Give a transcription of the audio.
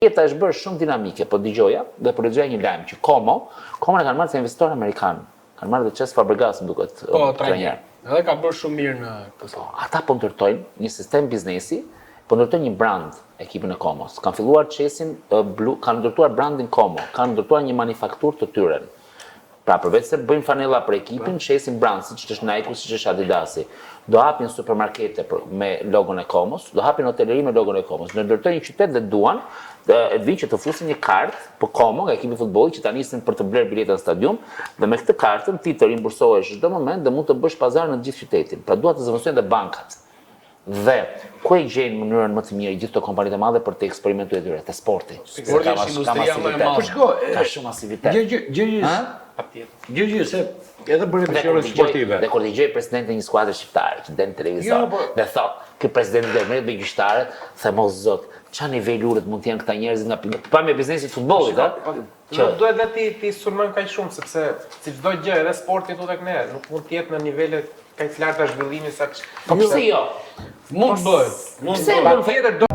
Jeta është bërë shumë dinamike, po dëgjoja dhe po lexoja një lajm që Como e kanë marrë se investitor amerikan. Kanë marrë dhe Cesc Fabregas, më duket. Po, trajner. Edhe ka bërë shumë mirë në këtë. Ata po ndërtojnë një sistem biznesi, po ndërtojnë një brand ekipin e Comos. Kanë filluar Chesin blu, kanë ndërtuar brandin Como, kanë ndërtuar një manufakturë të tyre. Pra përveç se bëjnë fanella për ekipin, shesin brand, siç është Nike, siç është Adidasi. Do hapin supermarkete me logon e Comos, do hapin hoteleri me logon e Comos. Në ndërtojnë një qytet dhe duan vinë që të fusin një kartë për Como, nga ekipi futbollit që ta nisin për të blerë bileta në stadium, dhe me këtë kartën ti të rimbursohesh çdo moment dhe mund të bësh pazar në gjithë qytetin. Pra duan të zëvendësojnë dhe bankat. Dhe ku e gjejnë mënyrën më të mirë gjithë këto kompanitë e madhe për të eksperimentuar tyre, te sporti. Sporti është industria më e madhe. Ka shumë masivitet. Gjë se edhe bërë emisionet sportive. Dhe kur dëgjoj presidentin e një skuadre shqiptare që del në televizor dhe thot, ky presidenti do merret me gjyqtarët, them o zot, çfarë niveli urët mund të jenë këta njerëz nga pamja e biznesit të futbollit, a? Që duhet dhe ti sulmojmë kaq shumë sepse si çdo gjë edhe sporti këtu tek ne nuk mund të jetë në nivele kaq të larta zhvillimi sa. Po pse jo? Mund të bëhet. Pse?